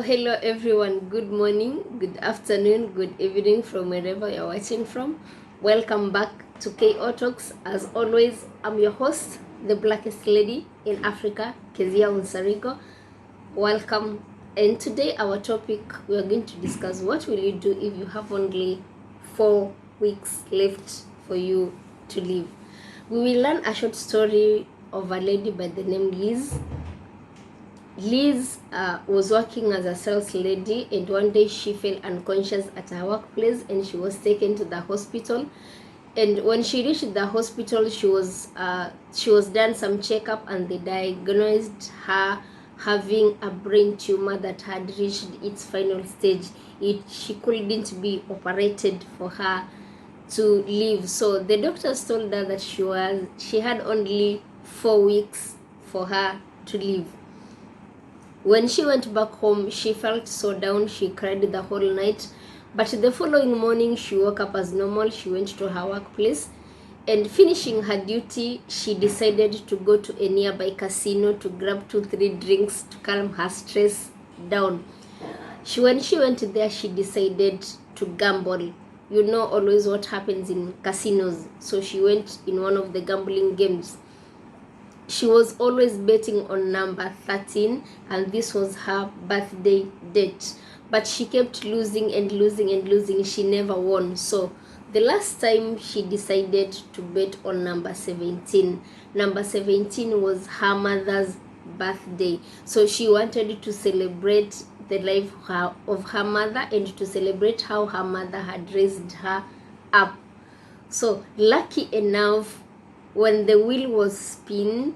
Hello everyone. Good morning, good afternoon, good evening from wherever you're watching from. Welcome back to KO Talks. As always, I'm your host, the blackest lady in Africa, Kezia Unsariko. Welcome. And today our topic, we are going to discuss what will you do if you have only 4 weeks left for you to live. We will learn a short story of a lady by the name Liz. Liz was working as a sales lady, and one day she fell unconscious at her workplace and she was taken to the hospital. And when she reached the hospital, she was done some checkup, and they diagnosed her having a brain tumor that had reached its final stage. She couldn't be operated for her to live. So the doctors told her that she had only 4 weeks for her to live. When she went back home, she felt so down. She cried the whole night. But the following morning, she woke up as normal. She went to her workplace, and finishing her duty, she decided to go to a nearby casino to grab 2-3 drinks to calm her stress down. When she went there, she decided to gamble. You know always what happens in casinos. So she went in one of the gambling games. She was always betting on number 13, and this was her birthday date. But she kept losing and losing and losing. She never won. So the last time she decided to bet on number 17. Number 17 was her mother's birthday. So she wanted to celebrate the life of her mother and to celebrate how her mother had raised her up. So lucky enough, when the wheel was spin,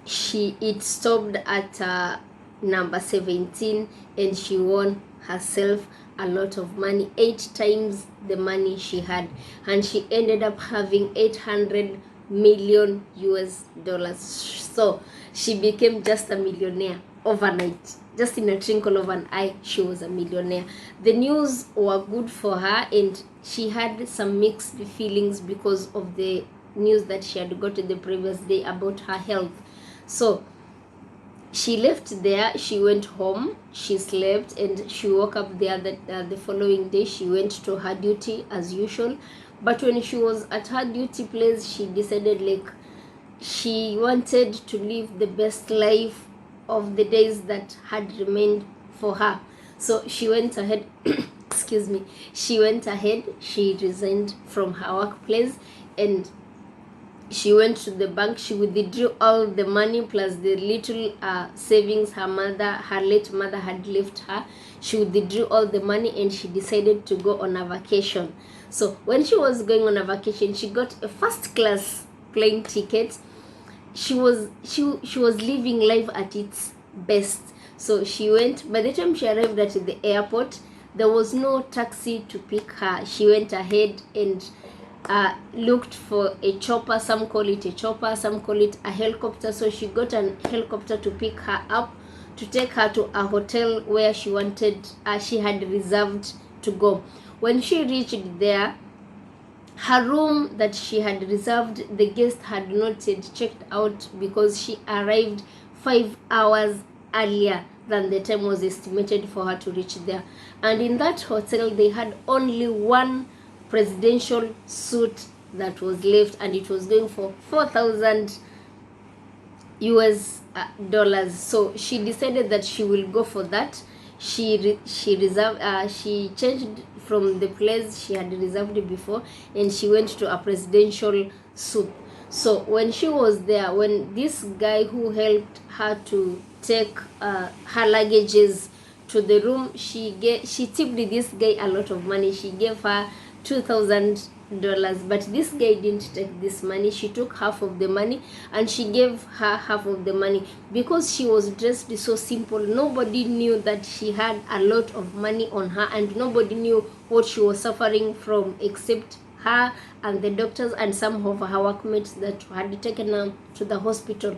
it stopped at number 17, and she won herself a lot of money, 8 times the money she had, and she ended up having 800 million US dollars. So she became just a millionaire overnight. Just in a twinkle of an eye, she was a millionaire. The news were good for her, and she had some mixed feelings because of the news that she had got the previous day about her health. So she left there, she went home, she slept, and she woke up there the following day. She went to her duty as usual. But when she was at her duty place, she decided she wanted to live the best life of the days that had remained for her. So she went ahead excuse me, she resigned from her workplace, and she went to the bank. She withdrew all the money plus the little savings her late mother had left her. She withdrew all the money, and she decided to go on a vacation. So when she was going on a vacation, she got a first class plane ticket. She was living life at its best. So she went. By the time she arrived at the airport, there was no taxi to pick her. She went ahead and looked for a chopper. Some call it a chopper, some call it a helicopter. So she got an helicopter to pick her up, to take her to a hotel where she had reserved to go. When she reached there, her room that she had reserved, the guest had not yet checked out because she arrived 5 hours earlier than the time was estimated for her to reach there. And in that hotel, they had only one presidential suit that was left, and it was going for 4,000 US dollars. So she decided that she will go for that. She changed from the place she had reserved before, and she went to a presidential suit. So when she was there, when this guy who helped her to take her luggages to the room, she tipped this guy a lot of money. She gave her $2,000, but this guy didn't take this money. She took half of the money, and she gave her half of the money because she was dressed so simple. Nobody knew that she had a lot of money on her, and nobody knew what she was suffering from except her and the doctors and some of her workmates that had taken her to the hospital.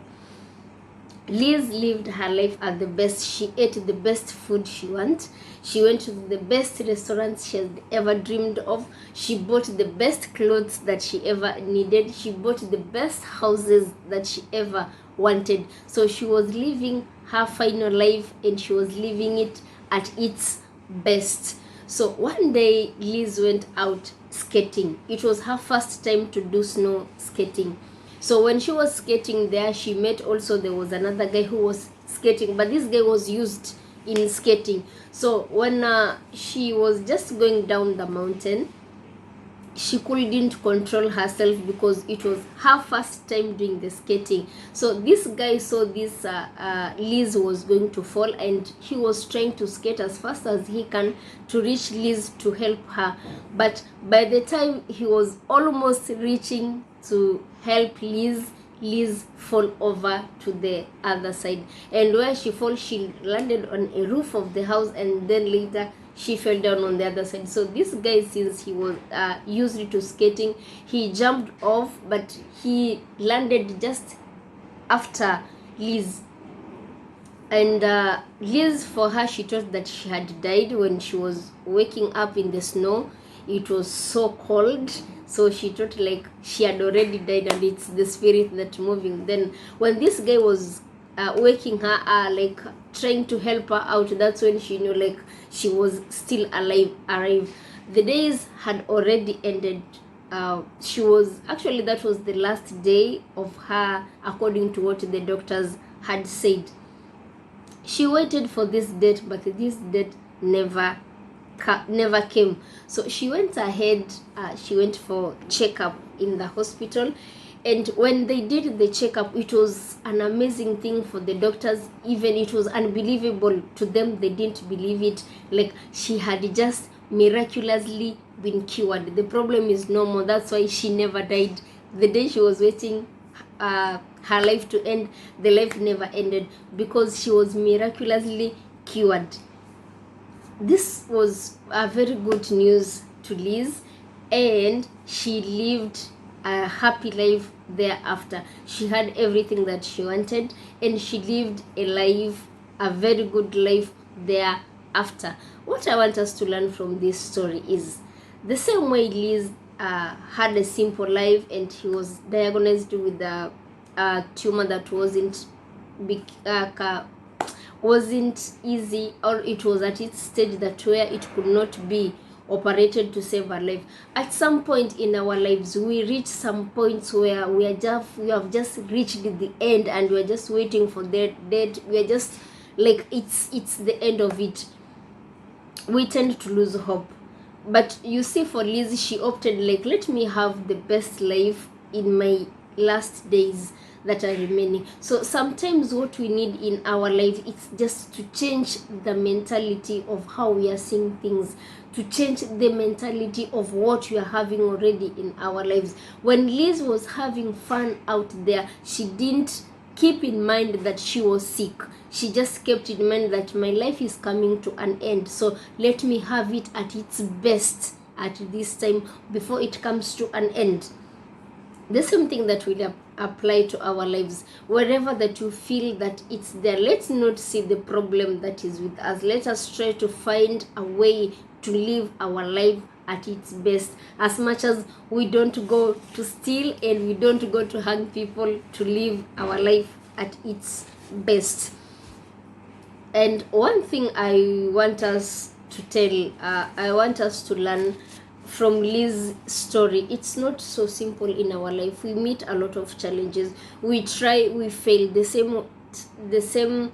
Liz lived her life at the best. She ate the best food she wanted. She went to the best restaurants she had ever dreamed of. She bought the best clothes that she ever needed. She bought the best houses that she ever wanted. So she was living her final life, and she was living it at its best. So one day Liz went out skating. It was her first time to do snow skating. So when she was skating there, she met also, there was another guy who was skating, but this guy was used in skating. So when she was just going down the mountain, she couldn't control herself because it was her first time doing the skating. So this guy saw this Liz was going to fall, and he was trying to skate as fast as he can to reach Liz to help her. But by the time he was almost reaching to help Liz fall over to the other side, and where she fell, she landed on a roof of the house, and then later she fell down on the other side. So this guy, since he was used to skating, he jumped off, but he landed just after Liz. And Liz, for her, she thought that she had died. When she was waking up in the snow, it was so cold, so she thought like she had already died, and it's the spirit that moving. Then when this guy was waking her, like trying to help her out, that's when she knew like she was still alive. The days had already ended. She was actually, that was the last day of her, according to what the doctors had said. She waited for this date, but this date never came. So she went ahead, she went for checkup in the hospital. And when they did the checkup, it was an amazing thing for the doctors. Even it was unbelievable to them. They didn't believe it. Like she had just miraculously been cured. The problem is no more. That's why she never died. The day she was waiting her life to end, the life never ended, because she was miraculously cured. This was a very good news to Liz, and she lived a happy life thereafter. She had everything that she wanted, and she lived a very good life thereafter. What I want us to learn from this story is the same way Liz had a simple life, and he was diagnosed with a tumor that wasn't easy, or it was at its stage that where it could not be operated to save our life. At some point in our lives, we reach some points where we have just reached the end, and we're just waiting for that death. We're just like it's the end of it. We tend to lose hope. But you see, for Liz, she opted like, let me have the best life in my last days that are remaining. So sometimes what we need in our life, it's just to change the mentality of how we are seeing things, to change the mentality of what we are having already in our lives. When Liz was having fun out there, she didn't keep in mind that she was sick. She just kept in mind that my life is coming to an end, so let me have it at its best at this time before it comes to an end. The same thing that will apply to our lives. Wherever that you feel that it's there, let's not see the problem that is with us. Let us try to find a way to live our life at its best. As much as we don't go to steal and we don't go to hang people, to live our life at its best. And one thing I want us to I want us to learn from Liz's story, it's not so simple in our life. We meet a lot of challenges. We try, we fail. The same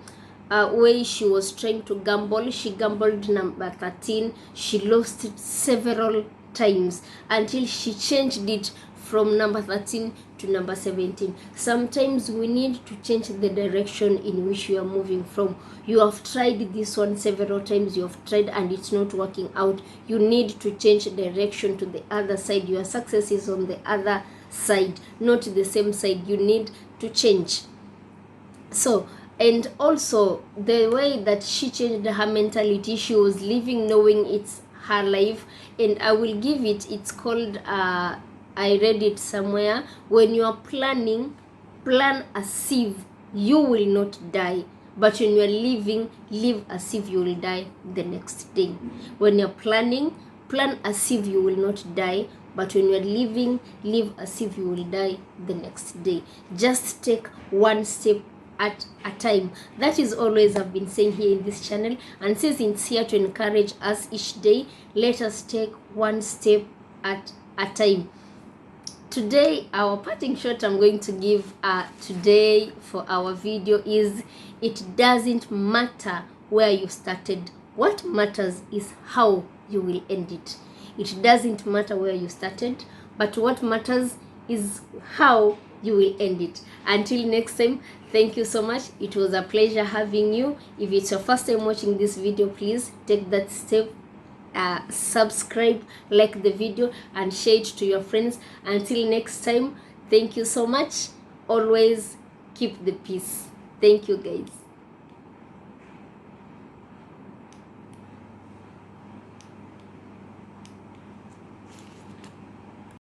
way she was trying to gamble. She gambled number 13. She lost it several times until she changed it from number 13 to number 17. Sometimes we need to change the direction in which we are moving from. You have tried this one several times, you have tried and it's not working out. You need to change direction to the other side. Your success is on the other side, not the same side. You need to change. So, and also the way that she changed her mentality, she was living knowing it's her life. And I will give it, it's called I read it somewhere, when you are planning, plan as if you will not die. But when you are living, live as if you will die the next day. When you're planning, plan as if you will not die. but when you're living, live as if you will die the next day. Just take one step at a time. That is always I've been saying here in this channel, and since it's here to encourage us each day, let us take one step at a time. Today, our parting shot I'm going to give today for our video is, it doesn't matter where you started. What matters is how you will end it. It doesn't matter where you started, but what matters is how you will end it. Until next time, thank you so much. It was a pleasure having you. If it's your first time watching this video, please take that step, subscribe, like the video, and share it to your friends. Until next time, thank you so much. Always keep the peace. Thank you, guys.